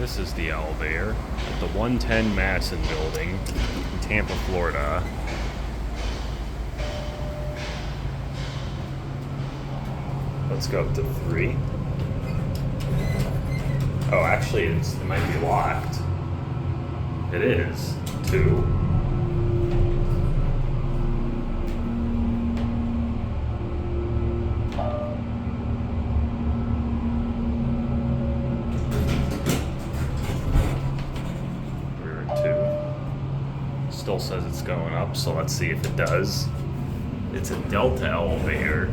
This is the elevator at the 110 Madison building in Tampa, Florida. Let's go up to 3. Oh, actually, it might be locked. It is. 2. We're at 2. Still says it's going up, so let's see if it does. It's a Delta elevator.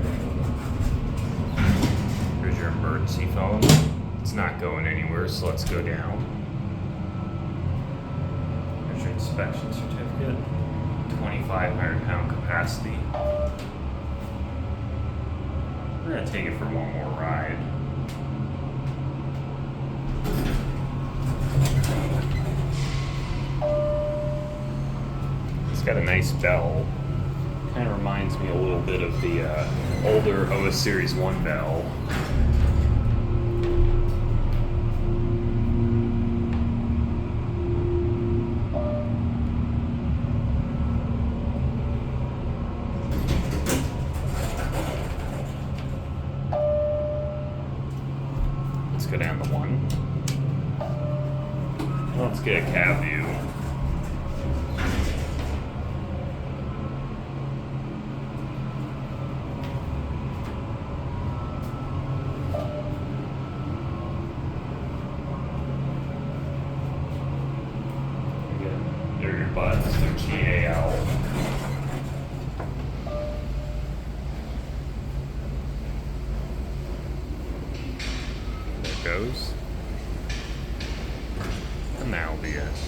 Here's your emergency phone. It's not going anywhere, so let's go down. There's your inspection certificate. 2,500 pound capacity. We're gonna take it for one more ride. It's got a nice bell. Kind of reminds me a little bit of the older OS Series 1 bell. Let's go down to 1. Let's get a cab view. There are your buttons, they're GAL. There it goes. And that'll be it.